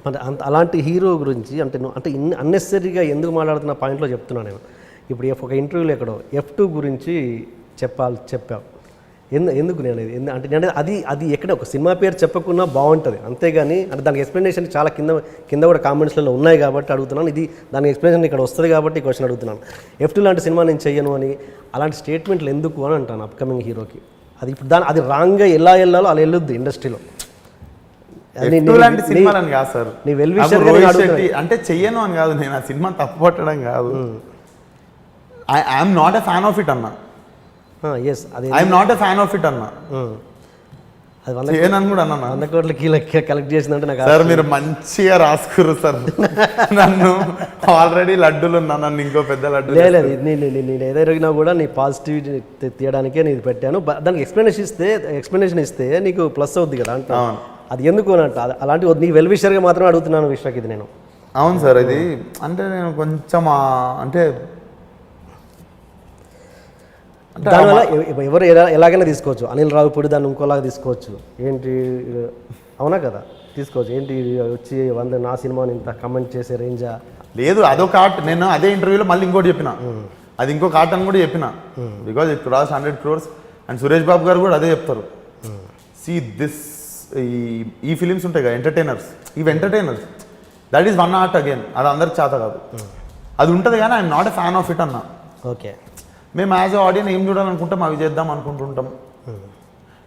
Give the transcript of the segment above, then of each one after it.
మరి అలాంటి హీరో గురించి అంటే అన్నెసరీగా ఎందుకు మాట్లాడుతున్న పాయింట్లో చెప్తున్నాను నేను. ఇప్పుడు ఒక ఇంటర్వ్యూలో ఎక్కడో F2 గురించి చెప్పావు. ఎందుకు నేను అంటే నేను అది ఎక్కడ ఒక సినిమా పేరు చెప్పకున్నా బాగుంటుంది, అంతేగాని అంటే దానికి ఎక్స్ప్లెనేషన్ చాలా కింద కూడా కామెంట్స్లలో ఉన్నాయి కాబట్టి అడుగుతున్నాను. దానికి ఎక్స్ప్లెనేషన్ ఇక్కడ వస్తుంది కాబట్టి ఈ క్వశ్చన్ అడుగుతున్నాను. F2 లాంటి సినిమా నేను చెయ్యను అని అలాంటి స్టేట్మెంట్లు ఎందుకు అని అంటాను అప్కమింగ్ హీరోకి. అది ఇప్పుడు అది రాంగ్గా ఎలా వెళ్ళాలో అలా వెళ్ళొద్దు ఇండస్ట్రీలో. సినిమాలని కాదు సార్, అంటే చెయ్యను అని కాదు, నేను ఆ సినిమా తప్పు పట్టడం కాదు. I'm not a fan of it అన్నా. I'm not a fan of it అన్నా. చేయనని కూడా అన్నా. 100 కోట్ల కలెక్ట్ చేసిందంటే నాకు సార్ మీరు మంచిగా రాసుకురు సార్. నన్ను ఆల్రెడీ లడ్డూలు ఉన్నా, నన్ను ఇంకో పెద్ద లడ్డు లేదు. నేను ఏదైనా కూడా నీ పాజిటివిటీ తీయడానికే నేను పెట్టాను. దానికి ఎక్స్ప్లెనేషన్ ఇస్తే నీకు ప్లస్ అవుద్ది కదా అంటే అది ఎందుకు అంట. అలాంటి నీ వెల్ విషర్గా మాత్రమే అడుగుతున్నాను విషయానికి ఇది నేను. అవును సార్, ఇది అంటే నేను కొంచెం అంటే దానివల్ల ఎవరు ఎలాగైనా తీసుకోవచ్చు. అనిల్ రావిపూడి దాన్ని ఇంకోలాగా తీసుకోవచ్చు. ఏంటి అవునా కదా, తీసుకోవచ్చు. ఏంటి వచ్చి నా సినిమాని ఇంత కమెంట్ చేసే రేంజా లేదు. అదొక ఆర్ట్. నేను అదే ఇంటర్వ్యూలో మళ్ళీ ఇంకోటి చెప్పిన, అది ఇంకొక ఆర్ట్ అని కూడా చెప్పిన. Because it cross 100 crores and Suresh Babu గారు కూడా అదే చెప్తారు. సీ దిస్ ఈ ఫిలిమ్స్ ఉంటాయి కదా ఎంటర్టైనర్స్, ఇవి entertainers, that is one art again. అది అందరికి చేత కాదు, అది ఉంటుంది కానీ I'm not a fan of it అన్నా. ఓకే, మేము యాజ్ ఎ ఆడియన్ ఏం చూడాలనుకుంటాం అవి చేద్దాం అనుకుంటుంటాం.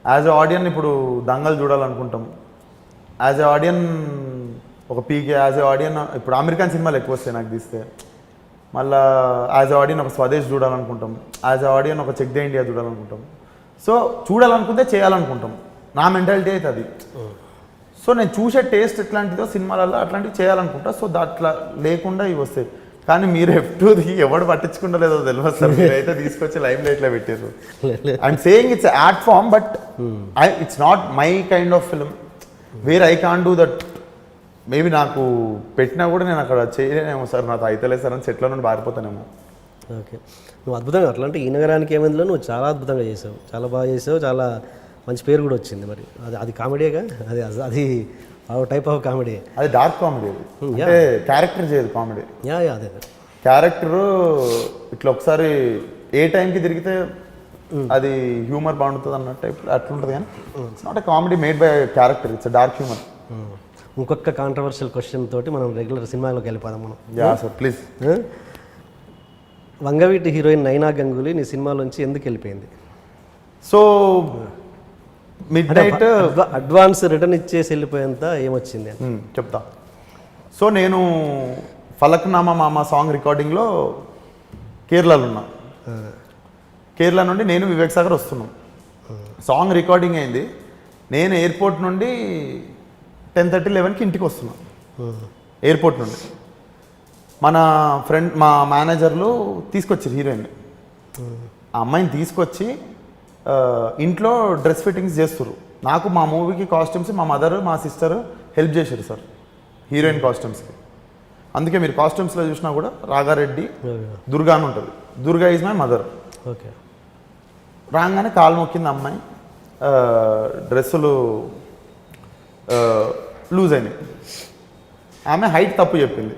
యాజ్ ఎ ఆడియన్ ఇప్పుడు దంగల్ చూడాలనుకుంటాం. యాజ్ ఎ ఆడియన్ ఒక పీకే, యాజ్ ఎ ఆడియన్ ఇప్పుడు అమెరికన్ సినిమాలు ఎక్కువ వస్తాయి నాకు తీస్తే. మళ్ళీ యాజ్ ఎ ఆడియన్ ఒక స్వదేశ్ చూడాలనుకుంటాం. యాజ్ ఎ ఆడియన్ ఒక చెక్ ద ఇండియా చూడాలనుకుంటాం. సో చూడాలనుకుంటే చేయాలనుకుంటాం. నా మెంటాలిటీ అయితే అది. సో నేను చూసే టేస్ట్ ఎట్లాంటిదో సినిమాలలో అట్లాంటివి చేయాలనుకుంటా. సో దాంట్లో లేకుండా ఇవి వస్తాయి. కానీ మీరు F2ది ఎవడు పట్టించుకుంటలేదో తెలియదు సార్. మీరైతే తీసుకొచ్చి లైమ్ లైట్లో పెట్టారు. I'm saying it's art form but it's not my kind of film where I can't do that. Maybe నాకు పెట్టినా కూడా నేను అక్కడ చేయలేనేమో సార్, నాకు అయితలేదు సార్ అని సెట్లో నుండి పారిపోతానేమో. ఓకే, నువ్వు అద్భుతంగా అట్లాంటి ఈ నగరానికి ఏమైందిలో నువ్వు చాలా అద్భుతంగా చేసావు, చాలా బాగా చేసావు, చాలా మంచి పేరు కూడా వచ్చింది. మరి అది కామెడీగా, అది టైప్ ఆఫ్ కామెడీ, అది డార్క్ కామెడీ. అంటే క్యారెక్టర్ చేయదు కామెడీ. అదే క్యారెక్టరు ఇట్లా ఒకసారి ఏ టైంకి తిరిగితే అది హ్యూమర్ బాగుంటుంది అన్నట్టు అట్లుంటుంది. కానీ it's not a comedy made by character, it's dark humour. ఇంకొక కాంట్రవర్షియల్ క్వశ్చన్ తోటి మనం రెగ్యులర్ సినిమాలోకి వెళ్ళిపోదాం మనం. Yeah sir please. Vangaveeti heroine నైనా గంగూలీ నీ సినిమాలోంచి ఎందుకు వెళ్ళిపోయింది? So mid night advance return ఇచ్చేసి వెళ్ళిపోయేంత ఏమొచ్చింది చెప్తా. సో నేను ఫలక్నామా మామ సాంగ్ రికార్డింగ్లో కేరళలో ఉన్నా. కేరళ నుండి నేను వివేక్ సాగర్ వస్తున్నాం. సాంగ్ రికార్డింగ్ అయింది. నేను ఎయిర్పోర్ట్ నుండి 10:30, 11కి ఇంటికి వస్తున్నాను. ఎయిర్పోర్ట్ నుండి మన ఫ్రెండ్ మా మేనేజర్లు తీసుకొచ్చారు హీరోయిన్. ఆ అమ్మాయిని తీసుకొచ్చి ఇంట్లో డ్రెస్ ఫిట్టింగ్స్ చేస్తారు. నాకు మా మూవీకి కాస్ట్యూమ్స్ మా మదర్ మా సిస్టర్ హెల్ప్ చేశారు సార్ హీరోయిన్ కాస్ట్యూమ్స్కి. అందుకే మీరు కాస్ట్యూమ్స్లో చూసినా కూడా రాగారెడ్డి దుర్గా అని ఉంటుంది. Durga is my mother. Okay, రాగానే కాలు మొక్కింది అమ్మాయి. డ్రెస్సులు లూజ్ అయినాయి. ఆమె హైట్ తప్పు చెప్పింది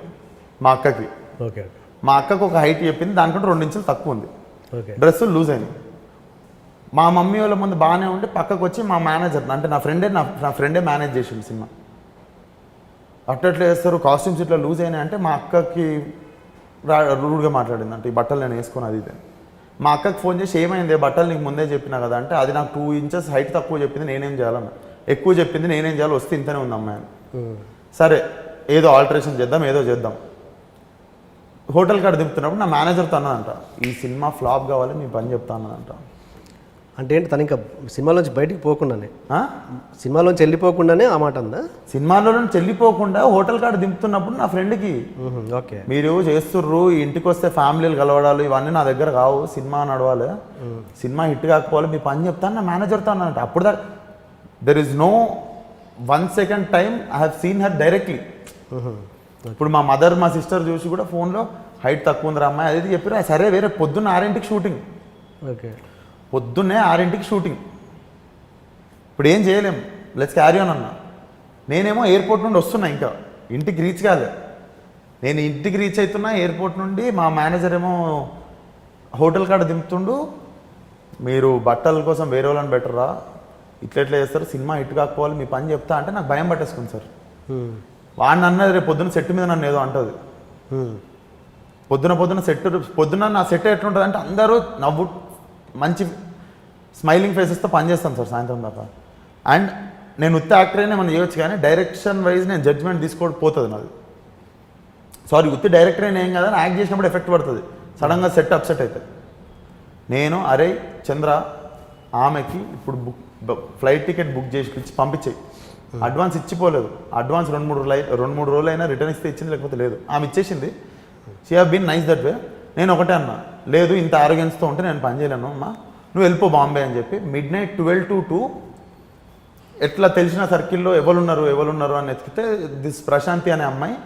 మా అక్కకి. ఓకే, మా అక్కకు ఒక హైట్ చెప్పింది, దానికంటే 2 ఇంచులు తక్కువ ఉంది. ఓకే, డ్రెస్సులు లూజ్ అయినాయి. మా మమ్మీ వాళ్ళ ముందు బాగానే ఉంటే పక్కకు వచ్చి మా మేనేజర్ అంటే నా ఫ్రెండే మేనేజ్ చేసింది సినిమా. అట్లా వేస్తారు కాస్ట్యూమ్స్ ఇట్లా లూజ్ అయినాయి అంటే మా అక్కకి రూడ్గా మాట్లాడింది. అంటే ఈ బట్టలు నేను వేసుకొని అది ఇది. మా అక్కకి ఫోన్ చేసి ఏమైంది బట్టలు నీకు ముందే చెప్పినా కదా అంటే అది నాకు 2 ఇంచెస్ హైట్ తక్కువ చెప్పింది, నేనేం చేయాలన్నా. ఎక్కువ చెప్పింది, నేనేం చేయాలి, వస్తే ఇంతనే ఉంది అమ్మాయి. సరే ఏదో ఆల్టరేషన్ చేద్దాం, ఏదో చేద్దాం. హోటల్ కాడ దింపుతున్నప్పుడు నా మేనేజర్తో అన్నదంట, ఈ సినిమా ఫ్లాప్ కావాలి మీ పని చెప్తా అన్నదంట. అంటే ఏంటి, తను ఇంకా సినిమాలోంచి బయటికి పోకుండానే, సినిమాలోంచి వెళ్ళిపోకుండానే ఆ మాట అందా? సినిమాలో నుంచి వెళ్ళిపోకుండా హోటల్ కాడ దింపుతున్నప్పుడు నా ఫ్రెండ్కి, ఓకే మీరు చేస్తుర్రు ఇంటికి వస్తే ఫ్యామిలీలు కలవడాలు ఇవన్నీ నా దగ్గర కావు, సినిమా నడవాలి, సినిమా హిట్ కాకపోవాలి, మీ పని చెప్తాను నా మేనేజర్తో అన్నదంట. అప్పుడు దాకా there is no 1 second time I have seen her directly. ఇప్పుడు మా మదర్ మా సిస్టర్ చూసి కూడా ఫోన్లో హైట్ తక్కువ ఉందిరా అమ్మాయి అది చెప్పారు. సరే వేరే పొద్దున్న 6ంటికి షూటింగ్. ఓకే, పొద్దున్నే 6ంటికి షూటింగ్. ఇప్పుడు ఏం చేయలేం, లెట్స్ క్యారీ ఆన్ అన్న. నేనేమో ఎయిర్పోర్ట్ నుండి వస్తున్నా ఇంకా ఇంటికి రీచ్ కాలే. నేను ఇంటికి రీచ్ అవుతున్నా ఎయిర్పోర్ట్ నుండి, మా మేనేజర్ ఏమో హోటల్ కాడ దింపుతుండు, మీరు బట్టల కోసం వేరే వాళ్ళని బెటర్రా, ఇట్లా చేస్తారు, సినిమా హిట్ కాకపోవాలి, మీ పని చెప్తా అంటే నాకు భయం పట్టేసుకుంది సార్. వాడిని అన్నది రేపు పొద్దున్న సెట్ మీద నన్ను ఏదో అంటుంది. పొద్దున నా సెట్ ఎట్లుంటుంది అంటే అందరూ నవ్వు మంచి స్మైలింగ్ ఫేసెస్తో పనిచేస్తాను సార్ సాయంత్రం దాకా. అండ్ నేను ఉత్త యాక్టర్ అయినా మనం చేయొచ్చు, కానీ డైరెక్షన్ వైజ్ నేను జడ్జ్మెంట్ తీసుకోవడం పోతుంది నాది. సారీ, ఉత్తి డైరెక్టర్ అయినా ఏం కదా, యాక్ట్ చేసినప్పుడు ఎఫెక్ట్ పడుతుంది, సడన్గా సెట్ అప్సెట్ అవుతుంది. నేను అరే చంద్ర ఆమెకి ఇప్పుడు ఫ్లైట్ టికెట్ బుక్ చేసి పంపించేయి, అడ్వాన్స్ ఇచ్చిపోలేదు, అడ్వాన్స్ 2-3 రోజులు అయినా రిటర్న్ ఇస్తే ఇచ్చింది, లేకపోతే లేదు. ఆమె ఇచ్చేసింది. She have been nice that way. నేను ఒకటే అన్నా, లేదు ఇంత ఆరోగ్యంతో ఉంటే నేను పని చేయలేను అమ్మా, నువ్వు వెళ్ళిపో బాంబే అని చెప్పి. మిడ్-నైట్ 12 to 2 ఎట్లా తెలిసిన సర్కిల్లో ఎవరున్నారు అని ఎత్తికితే దిస్ ప్రశాంతి అనే అమ్మాయి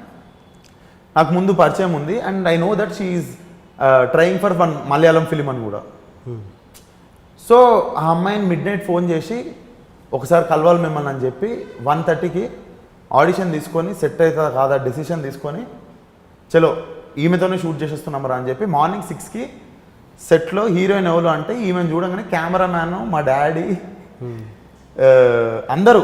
నాకు ముందు పరిచయం ఉంది. And I know that she is trying for one Malayalam film అని కూడా. సో ఆ అమ్మాయిని మిడ్-నైట్ ఫోన్ చేసి ఒకసారి కలవాలి మిమ్మల్ని అని చెప్పి 1:30కి ఆడిషన్ తీసుకొని సెట్ అవుతుందా కాదా డెసిషన్ తీసుకొని, చలో ఈమెతోనే షూట్ చేసేస్తున్నామరా అని చెప్పి మార్నింగ్ 6కి సెట్లో హీరోయిన్ ఎవరు అంటే ఈమెను చూడగానే కెమెరామ్యాన్, మా డాడీ, అందరూ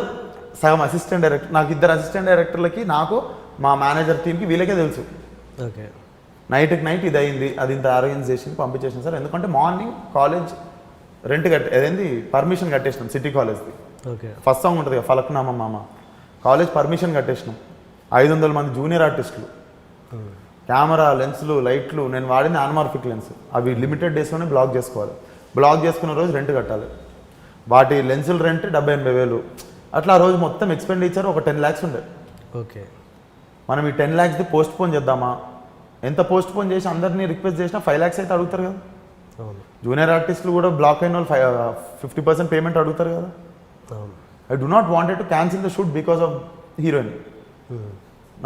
సగం అసిస్టెంట్ డైరెక్టర్, నాకు 2 అసిస్టెంట్ డైరెక్టర్లకి, నాకు మా మేనేజర్ టీంకి వీళ్ళకే తెలుసు. ఓకే, నైట్ ఇది అయింది, అది ఇంత ఆరోగ్యం చేసింది, పంపించేసాను సార్. ఎందుకంటే మార్నింగ్ కాలేజ్ రెంట్ పర్మిషన్ కట్టేసినాం సిటీ కాలేజ్ది. ఓకే, ఫస్ట్ సాంగ్ ఉంటుంది కదా ఫలక్నామా మామ, కాలేజ్ పర్మిషన్ కట్టేసినాం. 500 మంది జూనియర్ ఆర్టిస్టులు, కెమెరా, లెన్స్లు, లైట్లు, నేను వాడింది ఆన్మార్ఫిక్ లెన్స్, అవి లిమిటెడ్ డేస్లోనే బ్లాక్ చేసుకోవాలి. బ్లాక్ చేసుకున్న రోజు రెంట్ కట్టాలి, వాటి లెన్సుల రెంట్ 70,000-80,000. అట్లా ఆ రోజు మొత్తం ఎక్స్పెండిచర్ ఒక 10 lakhs ఉండే. ఓకే, మనం ఈ 10 lakhsది పోస్ట్ పోన్ చేద్దామా, ఎంత పోస్ట్ పోన్ చేసి అందరినీ రిక్వెస్ట్ చేసినా 5 lakhs అయితే అడుగుతారు కదా. అవును, జూనియర్ ఆర్టిస్టులు కూడా బ్లాక్ అయిన వాళ్ళు 50% పేమెంట్ అడుగుతారు కదా. అవును. I do not wanted to cancel the shoot because of heroine.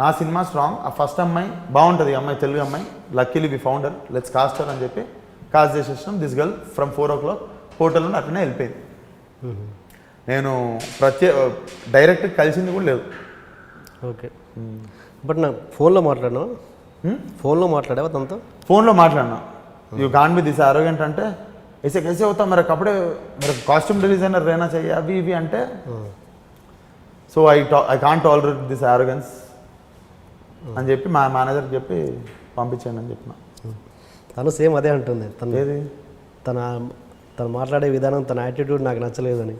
నా సినిమా స్ట్రాంగ్, ఆ ఫస్ట్ అమ్మాయి బాగుంటుంది, అమ్మాయి తెలుగు అమ్మాయి, luckily we found her, let's cast her అని చెప్పి కాస్ట్ చేసేసినాం. This girl from 4 o'clock hotel నుండి అట్లనే వెళ్ళిపోయింది. నేను డైరెక్ట్ కలిసింది కూడా లేదు. ఓకే, బట్ నా ఫోన్లో మాట్లాడినా, ఫోన్లో మాట్లాడావా తనతో? ఫోన్లో మాట్లాడినా, you can be this arrogant అంటే, ऐसे कैसे होता, मेरा कपड़े, मेरा कॉस्ट्यूम डिजाइनर रहना चाहिए अभी भी అంటే. So I can't tolerate this ఆరోగెన్స్ అని చెప్పి మా మేనేజర్కి చెప్పి పంపించండి అని చెప్పిన. తను సేమ్ అదే అంటుంది, ఏది తను మాట్లాడే విధానం, తన యాటిట్యూడ్ నాకు నచ్చలేదని.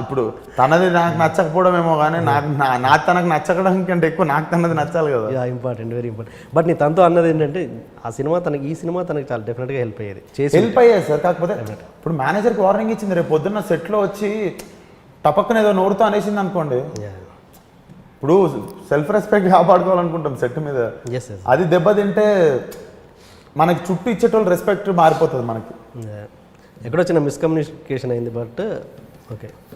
ఇప్పుడు తనది నాకు నచ్చకపోవడమేమో, కానీ నాకు తనకు నచ్చడం కంటే ఎక్కువ నాకు తనది నచ్చాలి కదా. Important, very important. బట్ నీ తనతో అన్నది ఏంటంటే, ఈ సినిమా తనకి చాలా డెఫినెట్గా హెల్ప్ అయ్యేది, హెల్ప్ అయ్యేది సార్. కాకపోతే ఇప్పుడు మేనేజర్కి వార్నింగ్ ఇచ్చింది, రేపు పొద్దున్న సెట్లో వచ్చి టపక్కన ఏదో నోరుతో అనేసింది అనుకోండి, ఇప్పుడు సెల్ఫ్ రెస్పెక్ట్ కాపాడుకోవాలనుకుంటాం సెట్ మీద, అది దెబ్బతింటే మనకి చుట్టూ ఇచ్చేటోళ్ళు రెస్పెక్ట్ మారిపోతుంది మనకి. ఎక్కడో చిన్న మిస్కమ్యూనికేషన్ అయింది, బట్ ఓకే.